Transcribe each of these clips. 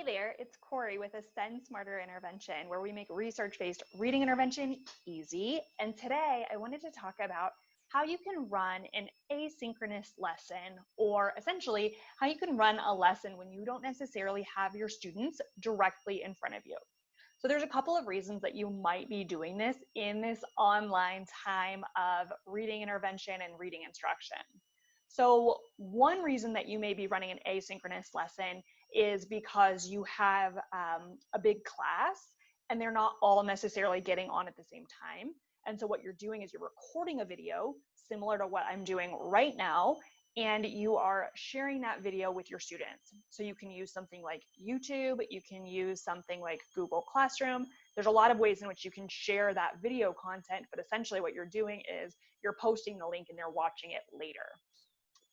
Hey there, it's Corey with Ascend Smarter Intervention, where we make research-based reading intervention easy. And today I wanted to talk about how you can run an asynchronous lesson, or essentially how you can run a lesson when you don't necessarily have your students directly in front of you. So there's a couple of reasons that you might be doing this in this online time of reading intervention and reading instruction. So one reason that you may be running an asynchronous lesson is because you have a big class and they're not all necessarily getting on at the same time. And so what you're doing is you're recording a video similar to what I'm doing right now, and you are sharing that video with your students. So you can use something like YouTube, you can use something like Google Classroom. There's a lot of ways in which you can share that video content, but essentially what you're doing is you're posting the link and they're watching it later.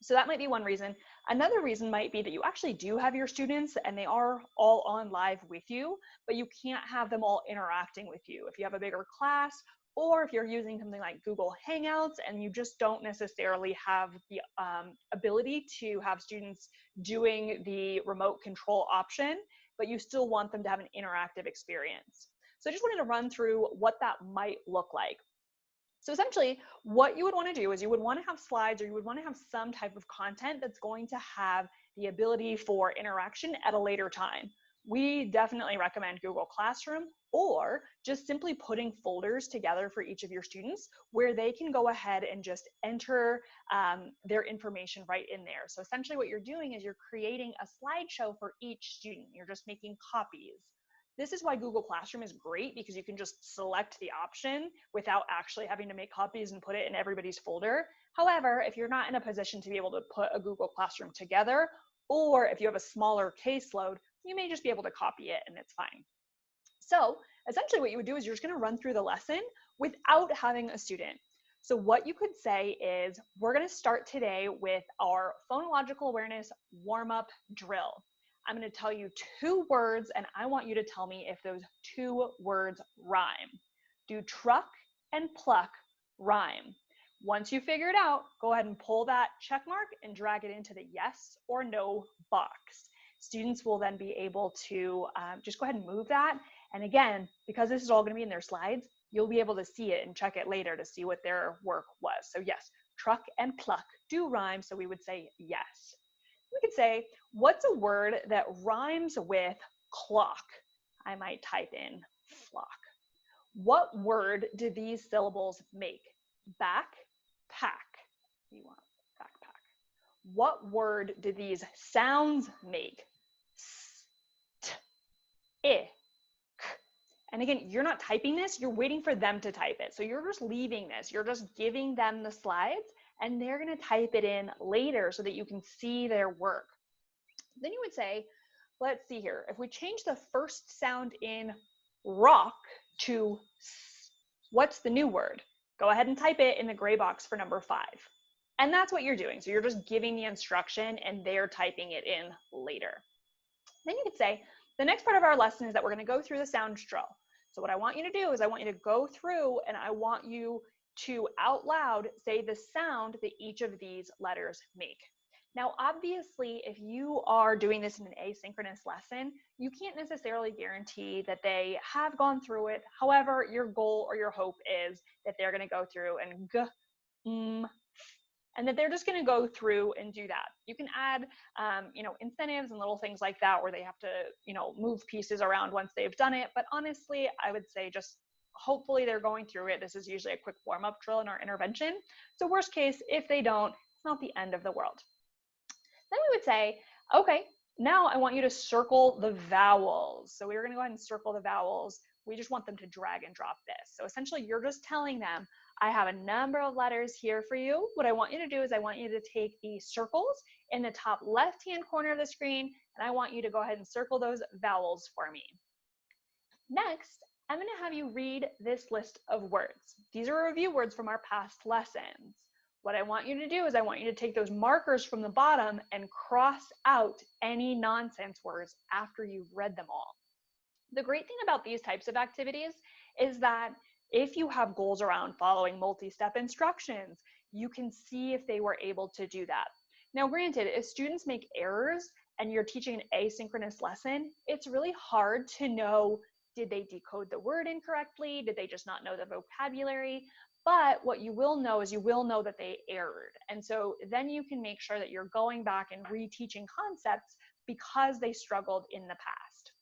So that might be one reason. Another reason might be that you actually do have your students and they are all on live with you, but you can't have them all interacting with you. If you have a bigger class, or if you're using something like Google Hangouts and you just don't necessarily have the ability to have students doing the remote control option, but you still want them to have an interactive experience. So I just wanted to run through what that might look like. So essentially, what you would want to do is you would want to have slides, or you would want to have some type of content that's going to have the ability for interaction at a later time. We definitely recommend Google Classroom, or just simply putting folders together for each of your students where they can go ahead and just enter their information right in there. So essentially what you're doing is you're creating a slideshow for each student. You're just making copies. This is why Google Classroom is great, because you can just select the option without actually having to make copies and put it in everybody's folder. However, if you're not in a position to be able to put a Google Classroom together, or if you have a smaller caseload, you may just be able to copy it and it's fine. So essentially what you would do is you're just going to run through the lesson without having a student. So what you could say is, we're going to start today with our Phonological Awareness Warm-Up Drill. I'm going to tell you 2 words and I want you to tell me if those 2 words rhyme. Do truck and pluck rhyme? Once you figure it out, go ahead and pull that check mark and drag it into the yes or no box. Students will then be able to just go ahead and move that. And again, because this is all going to be in their slides, you'll be able to see it and check it later to see what their work was. So yes, truck and pluck do rhyme, so we would say yes. We could say, what's a word that rhymes with clock? I might type in flock. What word do these syllables make? Back, pack. You want backpack. What word do these sounds make? St, I, k. And again, you're not typing this, you're waiting for them to type it. So you're just leaving this, you're just giving them the slides, and they're going to type it in later so that you can see their work. Then you would say, let's see here, if we change the first sound in rock to s, what's the new word? Go ahead and type it in the gray box for number 5. And that's what you're doing. So you're just giving the instruction and they're typing it in later. Then you could say, the next part of our lesson is that we're going to go through the sound drill. So what I want you to do is I want you to go through and I want you to out loud say the sound that each of these letters make. Now, obviously, if you are doing this in an asynchronous lesson, you can't necessarily guarantee that they have gone through it. However, your goal or your hope is that they're going to go through and and that they're just going to go through and do that. You can add, incentives and little things like that where they have to, move pieces around once they've done it. But honestly, I would say just hopefully they're going through it. This is usually a quick warm-up drill in our intervention. So worst case, if they don't, it's not the end of the world. Then we would say, okay, now I want you to circle the vowels. So we're going to go ahead and circle the vowels. We just want them to drag and drop this. So essentially, you're just telling them, I have a number of letters here for you. What I want you to do is I want you to take the circles in the top left-hand corner of the screen, and I want you to go ahead and circle those vowels for me. Next, I'm going to have you read this list of words. These are review words from our past lessons. What I want you to do is I want you to take those markers from the bottom and cross out any nonsense words after you've read them all. The great thing about these types of activities is that if you have goals around following multi-step instructions, you can see if they were able to do that. Now, granted, if students make errors and you're teaching an asynchronous lesson, it's really hard to know, did they decode the word incorrectly? Did they just not know the vocabulary? But what you will know is you will know that they erred. And so then you can make sure that you're going back and reteaching concepts because they struggled in the past.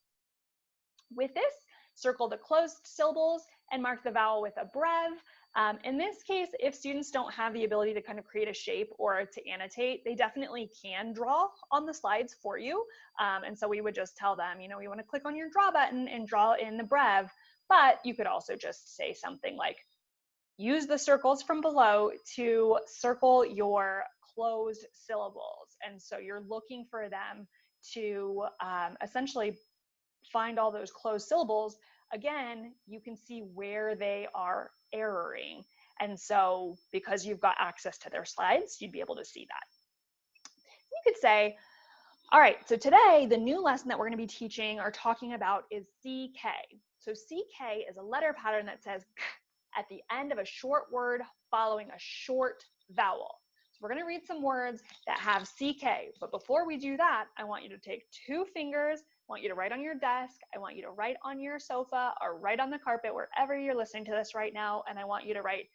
With this, circle the closed syllables and mark the vowel with a brev. In this case, if students don't have the ability to kind of create a shape or to annotate, they definitely can draw on the slides for you. And so we would just tell them, you know, you want to click on your draw button and draw in the brev, but you could also just say something like, use the circles from below to circle your closed syllables. And so you're looking for them to essentially find all those closed syllables. Again, you can see where they are erroring. And so because you've got access to their slides, you'd be able to see that. You could say, all right, so today the new lesson that we're going to be teaching or talking about is CK. So CK is a letter pattern that says k at the end of a short word following a short vowel. So we're going to read some words that have CK, but before we do that, I want you to take 2 fingers, I want you to write on your desk, I want you to write on your sofa or write on the carpet, wherever you're listening to this right now, and I want you to write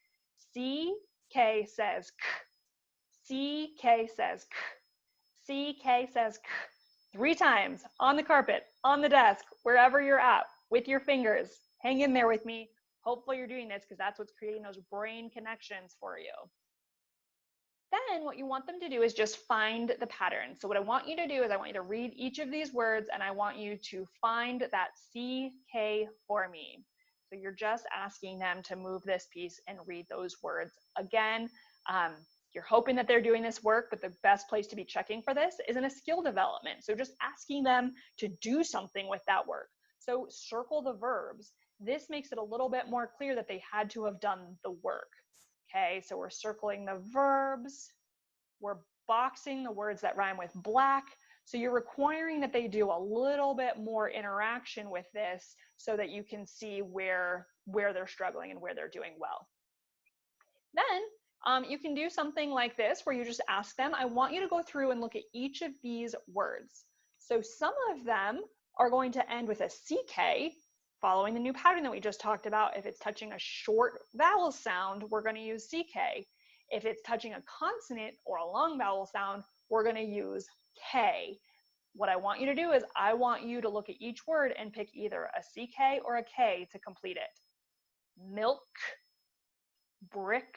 CK says k, CK says k, CK says k, 3 times on the carpet, on the desk, wherever you're at, with your fingers. Hang in there with me. Hopefully you're doing this because that's what's creating those brain connections for you. Then what you want them to do is just find the pattern. So what I want you to do is I want you to read each of these words and I want you to find that CK for me. So you're just asking them to move this piece and read those words. Again, you're hoping that they're doing this work, but the best place to be checking for this is in a skill development. So just asking them to do something with that work. So circle the verbs. This makes it a little bit more clear that they had to have done the work. Okay, so we're circling the verbs. We're boxing the words that rhyme with black. So you're requiring that they do a little bit more interaction with this so that you can see where they're struggling and where they're doing well. Then you can do something like this where you just ask them, I want you to go through and look at each of these words. So some of them are going to end with a CK, following the new pattern that we just talked about. If it's touching a short vowel sound, we're going to use CK. If it's touching a consonant or a long vowel sound, we're going to use K. What I want you to do is I want you to look at each word and pick either a CK or a K to complete it. Milk, brick.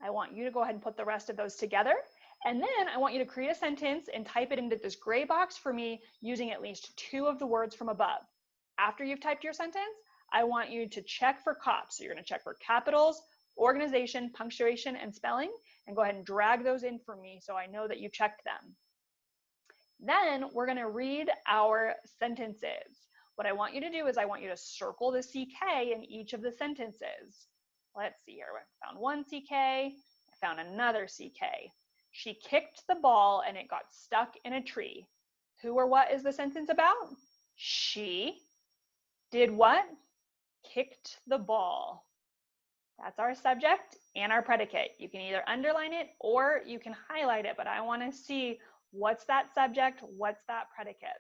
I want you to go ahead and put the rest of those together. And then I want you to create a sentence and type it into this gray box for me using at least 2 of the words from above. After you've typed your sentence, I want you to check for COPs. So you're going to check for capitals, organization, punctuation, and spelling, and go ahead and drag those in for me so I know that you checked them. Then we're going to read our sentences. What I want you to do is I want you to circle the CK in each of the sentences. Let's see here. I found one CK. I found another CK. She kicked the ball and it got stuck in a tree. Who or what is the sentence about? She did what? Kicked the ball. That's our subject and our predicate. You can either underline it or you can highlight it, but I want to see what's that subject, what's that predicate.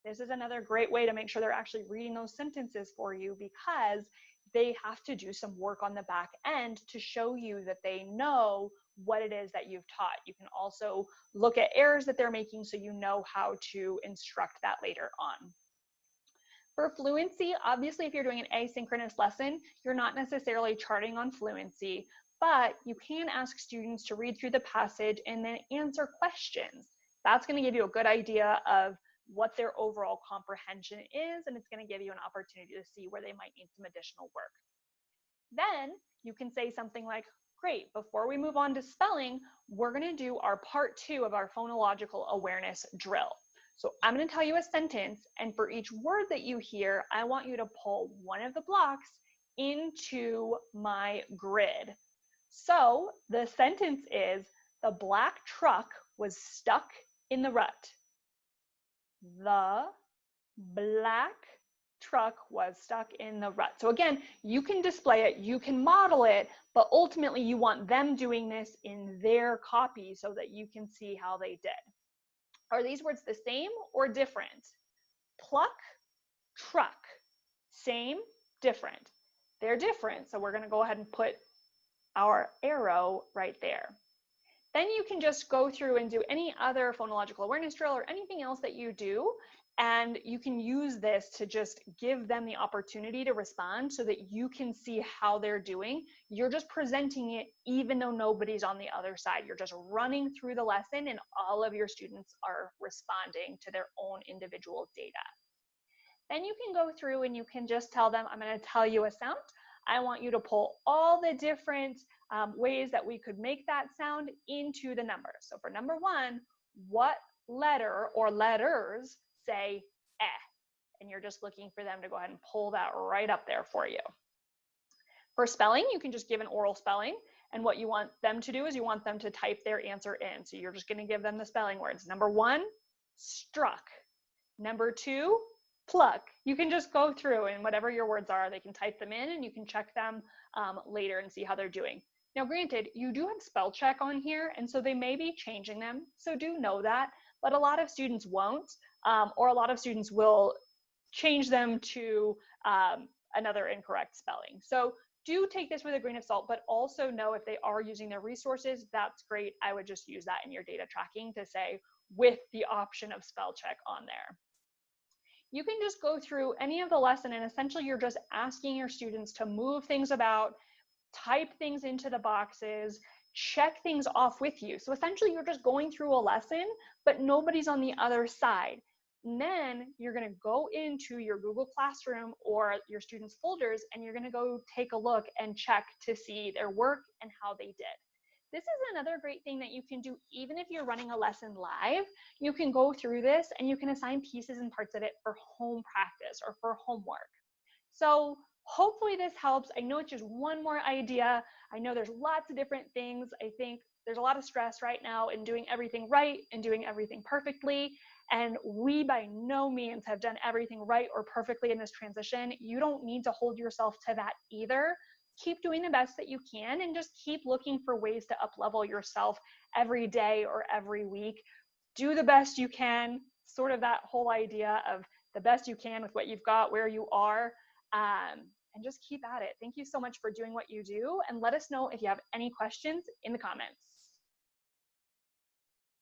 This is another great way to make sure they're actually reading those sentences for you because they have to do some work on the back end to show you that they know what it is that you've taught. You can also look at errors that they're making so you know how to instruct that later on. For fluency, obviously, if you're doing an asynchronous lesson, you're not necessarily charting on fluency, but you can ask students to read through the passage and then answer questions. That's going to give you a good idea of what their overall comprehension is, and it's going to give you an opportunity to see where they might need some additional work. Then you can say something like, great, before we move on to spelling, we're going to do our part 2 of our phonological awareness drill. So I'm going to tell you a sentence, and for each word that you hear, I want you to pull one of the blocks into my grid. So the sentence is, the black truck was stuck in the rut. The black truck was stuck in the rut. So again, you can display it, you can model it, but ultimately you want them doing this in their copy so that you can see how they did. Are these words the same or different? Pluck, truck. Same, different. They're different, so we're going to go ahead and put our arrow right there. Then you can just go through and do any other phonological awareness drill or anything else that you do, and you can use this to just give them the opportunity to respond so that you can see how they're doing. You're just presenting it even though nobody's on the other side. You're just running through the lesson and all of your students are responding to their own individual data. Then you can go through and you can just tell them, I'm going to tell you a sound. I want you to pull all the different ways that we could make that sound into the number. So for number 1, what letter or letters say eh? And you're just looking for them to go ahead and pull that right up there for you. For spelling, you can just give an oral spelling. And what you want them to do is you want them to type their answer in. So you're just going to give them the spelling words. Number 1, struck. Number 2, pluck. You can just go through and whatever your words are, they can type them in and you can check them later and see how they're doing. Now, granted, you do have spell check on here, and so they may be changing them. So do know that, but a lot of students won't, or a lot of students will change them to another incorrect spelling. So do take this with a grain of salt, but also know if they are using their resources, that's great. I would just use that in your data tracking to say with the option of spell check on there. You can just go through any of the lesson and essentially you're just asking your students to move things about, type things into the boxes, check things off with you. So essentially you're just going through a lesson, but nobody's on the other side. And then you're going to go into your Google Classroom or your students' folders and you're going to go take a look and check to see their work and how they did. This is another great thing that you can do even if you're running a lesson live. You can go through this and you can assign pieces and parts of it for home practice or for homework. So hopefully this helps. I know it's just one more idea. I know there's lots of different things. I think there's a lot of stress right now in doing everything right and doing everything perfectly. And we by no means have done everything right or perfectly in this transition. You don't need to hold yourself to that either. Keep doing the best that you can and just keep looking for ways to up-level yourself every day or every week. Do the best you can, sort of that whole idea of the best you can with what you've got, where you are, and just keep at it. Thank you so much for doing what you do, and let us know if you have any questions in the comments.